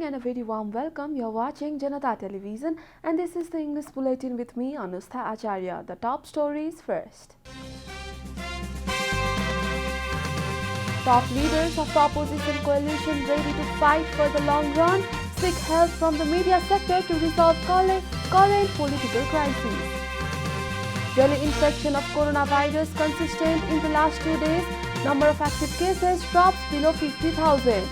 and a very warm welcome. You're watching Janata Television and this is the English Bulletin with me, Anustha Acharya. The top stories first. Top leaders of the opposition coalition ready to fight for the long run, seek help from the media sector to resolve current political crisis. Daily infection of coronavirus consistent in the last 2 days. Number of active cases drops below 50,000.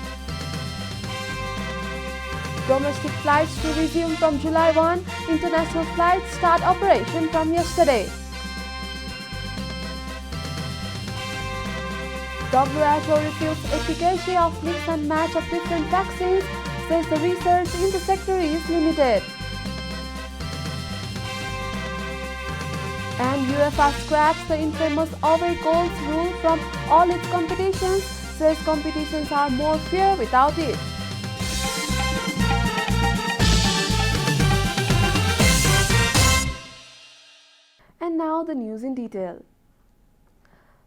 Domestic flights to resume from July 1. International flights start operation from yesterday. WHO refutes efficacy of mix and match of different vaccines, says the research in the sector is limited. And UEFA scraps the infamous away goals rule from all its competitions, says competitions are more fair without it. And now the news in detail.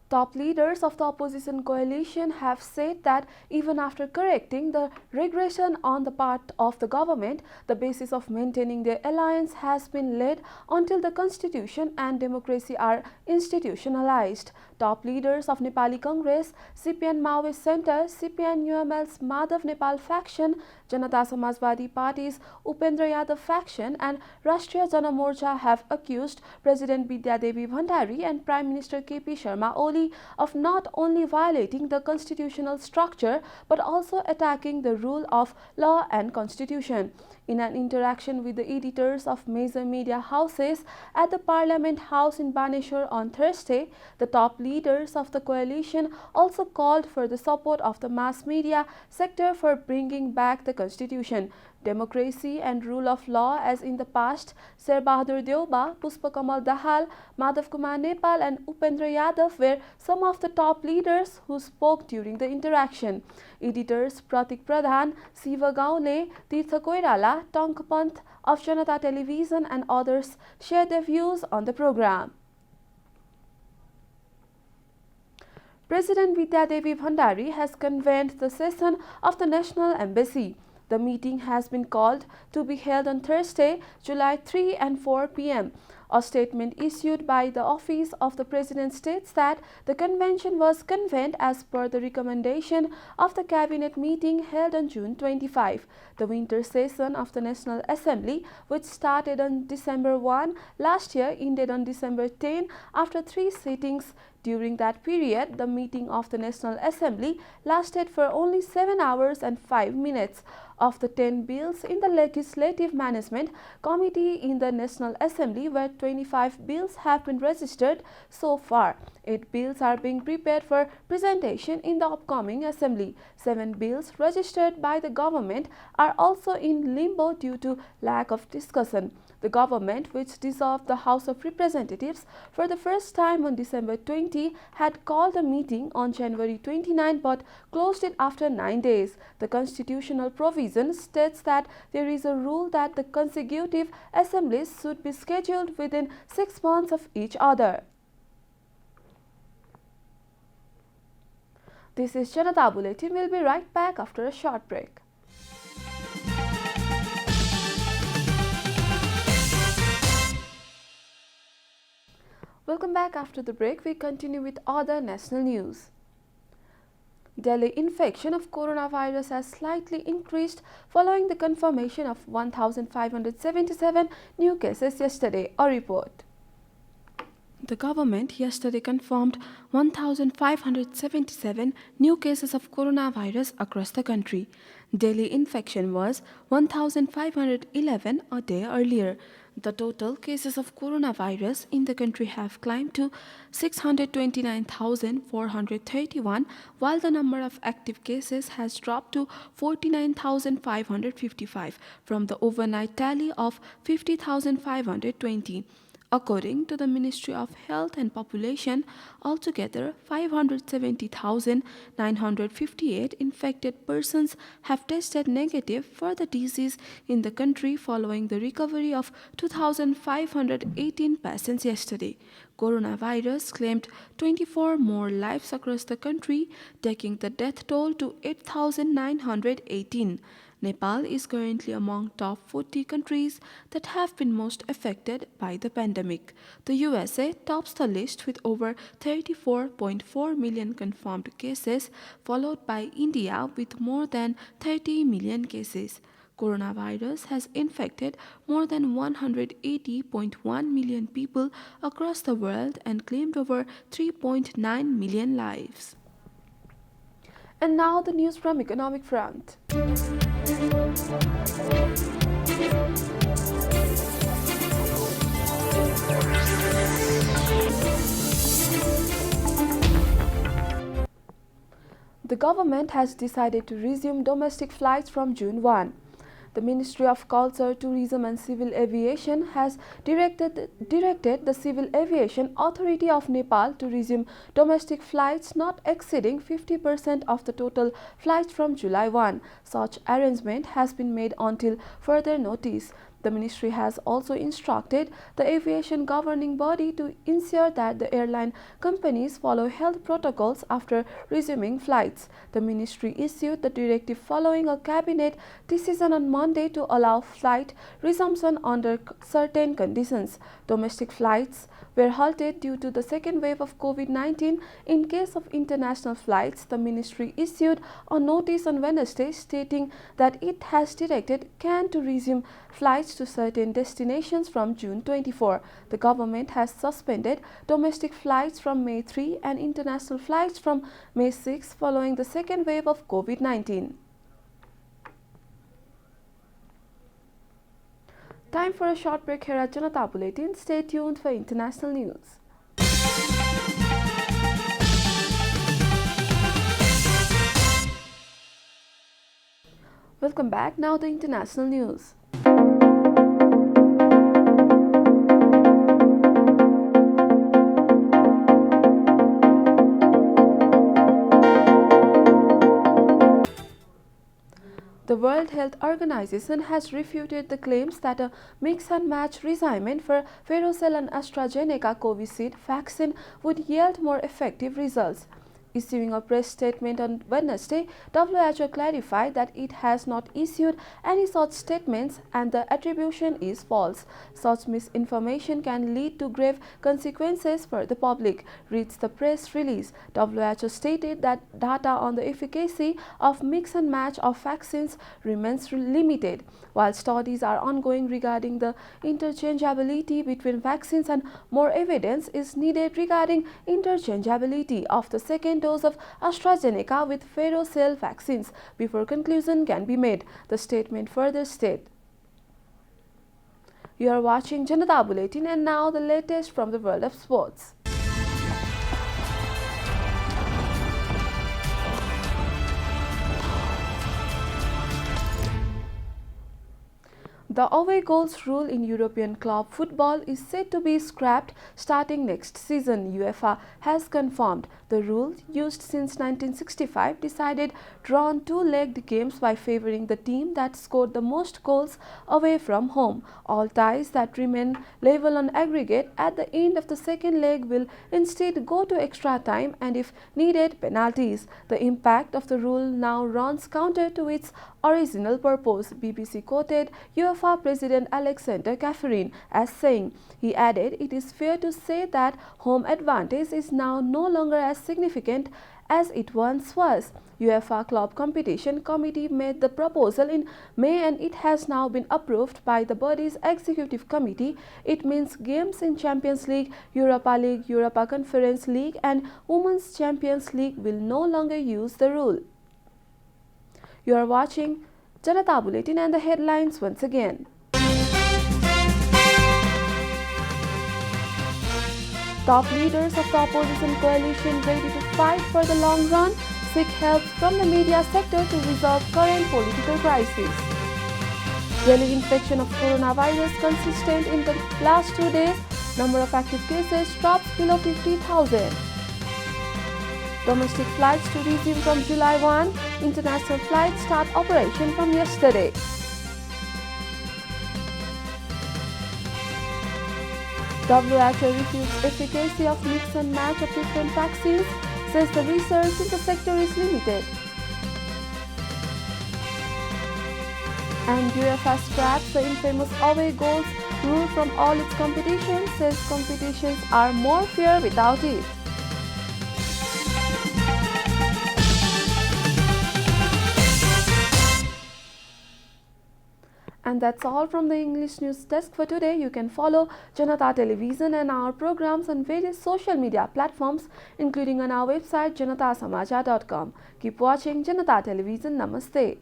Top leaders of the opposition coalition have said that even after correcting the regression on the part of the government, the basis of maintaining their alliance has been laid until the constitution and democracy are institutionalized. Top leaders of Nepali Congress, CPN Maoist Center, CPN UML's Madhav Nepal faction, Janata Samajwadi Party's Upendra Yadav faction and Rashtriya Jana Morcha have accused President Vidya Devi Bhandari and Prime Minister KP Sharma Oli of not only violating the constitutional structure but also attacking the rule of law and constitution. In an interaction with the editors of major media houses at the Parliament House in Baneshwar on Thursday, the top leaders of the coalition also called for the support of the mass media sector for bringing back the constitution, democracy and rule of law as in the past. Sher Bahadur Deuba, Pushpa Kamal Dahal, Madhav Kumar Nepal and Upendra Yadav were some of the top leaders who spoke during the interaction. Editors Pratik Pradhan, Siva Gaune, Tirtha Koirala, Tonk Pant of Janata Television and others shared their views on the program. President Vidya Devi Bhandari has convened the session of the National Embassy. The meeting has been called to be held on Thursday, July 3 and 4 p.m. A statement issued by the Office of the President states that the convention was convened as per the recommendation of the Cabinet meeting held on June 25. The winter session of the National Assembly, which started on December 1 last year, ended on December 10 after 3 sittings. During that period, the meeting of the National Assembly lasted for only 7 hours and 5 minutes. Of the 10 bills in the Legislative Management Committee in the National Assembly, where 25 bills have been registered so far, 8 bills are being prepared for presentation in the upcoming Assembly. 7 bills registered by the government are also in limbo due to lack of discussion. The government, which dissolved the House of Representatives for the first time on December 20, had called a meeting on January 29 but closed it after 9 days. The constitutional provision states that there is a rule that the consecutive assemblies should be scheduled within 6 months of each other. This is Janata Bulletin. We'll be right back after a short break. Welcome back after the break. We continue with other national news. Delhi infection of coronavirus has slightly increased following the confirmation of 1,577 new cases yesterday. A report. The government yesterday confirmed 1,577 new cases of coronavirus across the country. Daily infection was 1,511 a day earlier. The total cases of coronavirus in the country have climbed to 629,431, while the number of active cases has dropped to 49,555 from the overnight tally of 50,520. According to the Ministry of Health and Population, altogether 570,958 infected persons have tested negative for the disease in the country following the recovery of 2,518 patients yesterday. Coronavirus claimed 24 more lives across the country, taking the death toll to 8,918. Nepal is currently among top 40 countries that have been most affected by the pandemic. The USA tops the list with over 34.4 million confirmed cases, followed by India with more than 30 million cases. Coronavirus has infected more than 180.1 million people across the world and claimed over 3.9 million lives. And now the news from economic front. The government has decided to resume domestic flights from June 1. The Ministry of Culture, Tourism and Civil Aviation has directed the Civil Aviation Authority of Nepal to resume domestic flights not exceeding 50% of the total flights from July 1. Such arrangement has been made until further notice. The ministry has also instructed the aviation governing body to ensure that the airline companies follow health protocols after resuming flights. The ministry issued the directive following a cabinet decision on Monday to allow flight resumption under certain conditions. Domestic flights were halted due to the second wave of COVID-19. In case of international flights, the ministry issued a notice on Wednesday stating that it has directed CAN to resume flights to certain destinations from June 24. The government has suspended domestic flights from May 3 and international flights from May 6 following the second wave of COVID-19. Time for a short break here at Janata Bulletin. Stay tuned for international news. Welcome back. Now the international news. The World Health Organization has refuted the claims that a mix-and-match regimen for Verocell and AstraZeneca Covishield vaccine would yield more effective results. Issuing a press statement on Wednesday, WHO clarified that it has not issued any such statements and the attribution is false. Such misinformation can lead to grave consequences for the public, reads the press release. WHO stated that data on the efficacy of mix and match of vaccines remains limited, while studies are ongoing regarding the interchangeability between vaccines and more evidence is needed regarding interchangeability of the second dose of AstraZeneca with Verocell vaccines before conclusion can be made, the statement further stated. You are watching Janata Bulletin, and now the latest from the world of sports. The away goals rule in European club football is said to be scrapped starting next season. UEFA has confirmed the rule, used since 1965, decided drawn two-legged games by favoring the team that scored the most goals away from home. All ties that remain level on aggregate at the end of the second leg will instead go to extra time and, if needed, penalties. The impact of the rule now runs counter to its original purpose, BBC quoted UEFA President Alexander Ceferin as saying. He added, "It is fair to say that home advantage is now no longer as significant as it once was." UEFA Club Competition Committee made the proposal in May and it has now been approved by the body's executive committee. It means games in Champions League, Europa League, Europa Conference League and Women's Champions League will no longer use the rule. You are watching Janata Bulletin, and the headlines once again. Top leaders of the opposition coalition ready to fight for the long run seek help from the media sector to resolve current political crisis. Daily infection of coronavirus consistent in the last 2 days. Number of active cases drops below 50,000. Domestic flights to resume from July 1. International flights start operation from yesterday. WHO refutes efficacy of mix and match of different vaccines, says the research in the sector is limited. And UEFA scraps the infamous away goals rule from all its competitions, says competitions are more fair without it. And that's all from the English News Desk for today. You can follow Janata Television and our programs on various social media platforms, including on our website janatasamajah.com. Keep watching Janata Television. Namaste.